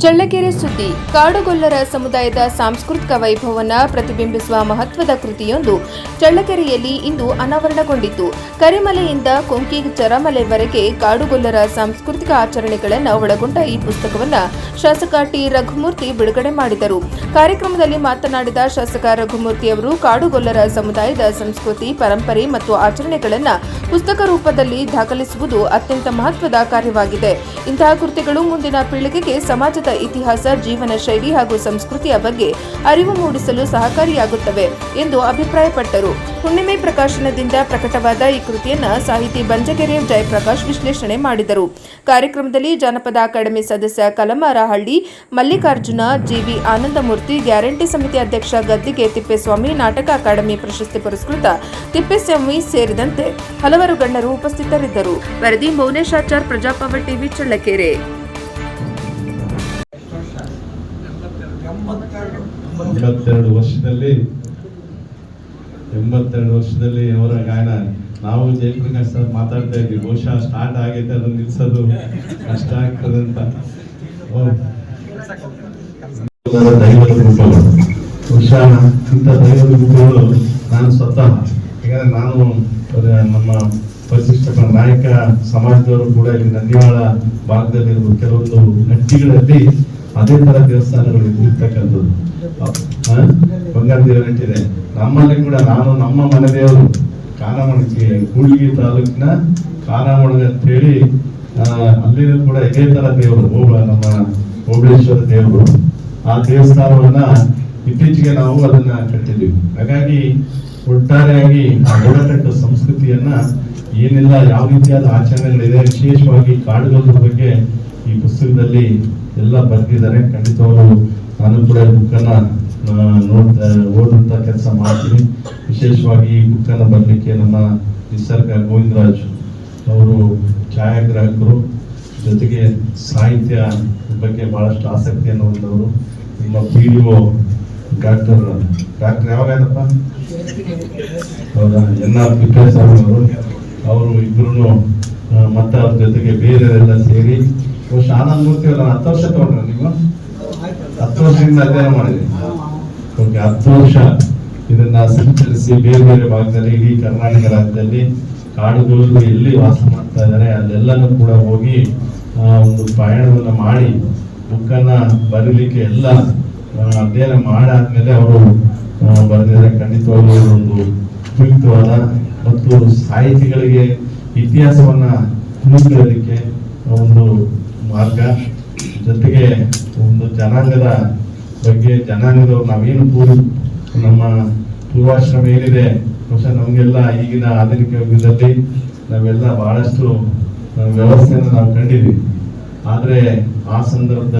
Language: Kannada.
ಚಳ್ಳಕೆರೆ ಸುದ್ದಿ. ಕಾಡುಗೊಲ್ಲರ ಸಮುದಾಯದ ಸಾಂಸ್ಕೃತಿಕ ವೈಭವವನ್ನು ಪ್ರತಿಬಿಂಬಿಸುವ ಮಹತ್ವದ ಕೃತಿಯೊಂದು ಚಳ್ಳಕೆರೆಯಲ್ಲಿ ಇಂದು ಅನಾವರಣಗೊಂಡಿತು. ಕರಿಮಲೆಯಿಂದ ಕೊಂಕಿ ಚರಮಲೆವರೆಗೆ ಕಾಡುಗೊಲ್ಲರ ಸಾಂಸ್ಕೃತಿಕ ಆಚರಣೆಗಳನ್ನು ಒಳಗೊಂಡ ಈ ಪುಸ್ತಕವನ್ನು ಶಾಸಕ ಟಿ ರಘುಮೂರ್ತಿ ಬಿಡುಗಡೆ ಮಾಡಿದರು. ಕಾರ್ಯಕ್ರಮದಲ್ಲಿ ಮಾತನಾಡಿದ ಶಾಸಕ ರಘುಮೂರ್ತಿ ಅವರು ಕಾಡುಗೊಲ್ಲರ ಸಮುದಾಯದ ಸಂಸ್ಕೃತಿ, ಪರಂಪರೆ ಮತ್ತು ಆಚರಣೆಗಳನ್ನು ಪುಸ್ತಕ ರೂಪದಲ್ಲಿ ದಾಖಲಿಸುವುದು ಅತ್ಯಂತ ಮಹತ್ವದ ಕಾರ್ಯವಾಗಿದೆ. ಇಂತಹ ಕೃತಿಗಳು ಮುಂದಿನ ಪೀಳಿಗೆಗೆ ಸಮಾಜದ ಇತಿಹಾಸ, ಜೀವನ ಶೈಲಿ ಹಾಗೂ ಸಂಸ್ಕೃತಿಯ ಬಗ್ಗೆ ಅರಿವು ಮೂಡಿಸಲು ಸಹಕಾರಿಯಾಗುತ್ತವೆ ಎಂದು ಅಭಿಪ್ರಾಯಪಟ್ಟರು. ಹುಣ್ಣಿಮೆ ಪ್ರಕಾಶನದಿಂದ ಪ್ರಕಟವಾದ ಈ ಕೃತಿಯನ್ನು ಸಾಹಿತಿ ಬಂಜಗೆರೆ ಜಯಪ್ರಕಾಶ್ ವಿಶ್ಲೇಷಣೆ ಮಾಡಿದರು. ಕಾರ್ಯಕ್ರಮದಲ್ಲಿ ಜಾನಪದ ಅಕಾಡೆಮಿ ಸದಸ್ಯ ಕಲಮರಹಳ್ಳಿ ಮಲ್ಲಿಕಾರ್ಜುನ, ಜಿವಿ ಆನಂದಮೂರ್ತಿ, ಗ್ಯಾರಂಟಿ ಸಮಿತಿ ಅಧ್ಯಕ್ಷ ಗದ್ದಿಗೆ ತಿಪ್ಪೇಸ್ವಾಮಿ, ನಾಟಕ ಅಕಾಡೆಮಿ ಪ್ರಶಸ್ತಿ ಪುರಸ್ಕೃತ ತಿಪ್ಪೇಸ್ವಾಮಿ ಸೇರಿದಂತೆ ಹಲವರು ಗಣ್ಯರು ಉಪಸ್ಥಿತರಿದ್ದರು. ವರದಿ ಮೌನೇಶಾಚಾರ್, ಪ್ರಜಾಪವರ್ ಟಿವಿ, ಚಳ್ಳಕೆರೆ. 82 ವರ್ಷದಲ್ಲಿ ಅವರ ಗಾಯನ ನಾವು ಜಯಪ್ರಕಾಶ್ ಸರ್ ಮಾತಾಡ್ತಾ ಇದ್ವಿ. ಬಹುಶಃ ಸ್ಟಾರ್ಟ್ ಆಗೈತೆ, ಅದನ್ನು ನಿಲ್ಸೋದು ಕಷ್ಟ ಆಗ್ತದೆ ಅಂತ. ಬಹುಶಃ ಇಂಥ ದೈವದ ಗುರುಗಳು ನಾನು ಸ್ವತಃ, ಯಾಕಂದ್ರೆ ನಾನು ನಮ್ಮ ಪರಿಶಿಷ್ಟ ನಾಯಕ ಸಮಾಜದವರು ಕೂಡ ಇಲ್ಲಿ ನಂದಿವಾಳ ಭಾಗದಲ್ಲಿರುವ ಕೆಲವೊಂದು ಹಟ್ಟಿಗಳಲ್ಲಿ ಅದೇ ತರ ದೇವಸ್ಥಾನಗಳು ಇರ್ತಕ್ಕಂಥದ್ದು. ಬಂಗಾರ ದೇವರ ಹಟ್ಟಿದೆ ನಮ್ಮಲ್ಲಿ ಕೂಡ. ನಾನು ನಮ್ಮ ಮನೆ ದೇವರು ಕಾನಮಣಗಿ, ಕೂಡ್ಲಿಗಿ ತಾಲೂಕಿನ ಕಾನಮಣಗ ಅಂತ ಹೇಳಿ, ಅಲ್ಲಿನೂ ಕೂಡ ಇದೇ ತರ ದೇವರು, ನಮ್ಮ ಓಬಳೇಶ್ವರ ದೇವರು. ಆ ದೇವಸ್ಥಾನವನ್ನ ಇತ್ತೀಚೆಗೆ ನಾವು ಅದನ್ನ ಕಟ್ಟಿದ್ವಿ. ಹಾಗಾಗಿ ಒಟ್ಟಾರೆಯಾಗಿ ಆ ಬುಡಕಟ್ಟು ಸಂಸ್ಕೃತಿಯನ್ನ ಏನೆಲ್ಲ ಯಾವ ರೀತಿಯಾದ ಆಚರಣೆಗಳಿದೆ, ವಿಶೇಷವಾಗಿ ಕಾಡುಗಳ ಬಗ್ಗೆ ಈ ಪುಸ್ತಕದಲ್ಲಿ ಎಲ್ಲ ಬರೆದಿದ್ದಾರೆ. ಖಂಡಿತವರು ನಾನು ಕೂಡ ಬುಕ್ಕನ್ನ ಓದುವಂತ ಕೆಲಸ ಮಾಡ್ತೀನಿ. ವಿಶೇಷವಾಗಿ ಈ ಬುಕ್ಕನ್ನು ಬರಲಿಕ್ಕೆ ನಮ್ಮ ನಿಸರ್ಗ ಗೋವಿಂದರಾಜ್ ಅವರು ಛಾಯಾಗ್ರಾಹಕರು, ಜೊತೆಗೆ ಸಾಹಿತ್ಯ ಬಗ್ಗೆ ಬಹಳಷ್ಟು ಆಸಕ್ತಿಯನ್ನು ಹೊಂದವರು. ನಿಮ್ಮ PDO ಡಾಕ್ಟರ್ ಯಾವಾಗಪ್ಪ ಹೌದಾ NR ತಿಪ್ಪೇಸ್ವಾಮಿ ಅವರು ಇಬ್ರು, ಮತ್ತೆ ಅವ್ರ ಜೊತೆಗೆ ಬೇರೆಯವರೆಲ್ಲ ಸೇರಿ ಬಹುಶಃ ಆನಂದಮೂರ್ತಿ ಅವರು 10 ವರ್ಷ ತಗೊಂಡ್ರೆ ನೀವು 10 ವರ್ಷದಿಂದ ಅಧ್ಯಯನ ಮಾಡಿದ್ರಿ. 10 ವರ್ಷ ಇದನ್ನ ಸಂಚರಿಸಿ ಬೇರೆ ಬೇರೆ ಭಾಗದಲ್ಲಿ, ಇಡೀ ಕರ್ನಾಟಕ ರಾಜ್ಯದಲ್ಲಿ ಕಾಡುಗಳು ಎಲ್ಲಿ ವಾಸ ಮಾಡ್ತಾ ಇದ್ದಾರೆ ಅಲ್ಲೆಲ್ಲನೂ ಕೂಡ ಹೋಗಿ ಒಂದು ಪಯಣವನ್ನ ಮಾಡಿ ಬುಕ್ಕನ್ನ ಬರೀಲಿಕ್ಕೆ ಎಲ್ಲ ಅಧ್ಯಯನ ಮಾಡಾದ್ಮೇಲೆ ಅವರು ಬರೆದಿದ್ದಾರೆ. ಖಂಡಿತವಾಗ್ಲೂ ಒಂದು ಉಪಯುಕ್ತವಾದ ಮತ್ತು ಸಾಹಿತಿಗಳಿಗೆ ಇತಿಹಾಸವನ್ನ ತಿಳಿದುಕೊಳ್ಳಲಿಕ್ಕೆ ಒಂದು ಮಾರ್ಗ, ಜೊತೆಗೆ ಒಂದು ಜನಾಂಗದ ಬಗ್ಗೆ, ಜನಾಂಗದವ್ರು ನಾವೇನು ನಮ್ಮ ಪೂರ್ವಾಶ್ರಮ ಏನಿದೆ, ಬಹುಶಃ ನಮಗೆಲ್ಲ ಈಗಿನ ಆಧುನಿಕ ಯುಗದಲ್ಲಿ ನಾವೆಲ್ಲ ಬಹಳಷ್ಟು ವ್ಯವಸ್ಥೆಯನ್ನು ನಾವು ಕಂಡಿದ್ವಿ. ಆದ್ರೆ ಆ ಸಂದರ್ಭದಲ್ಲಿ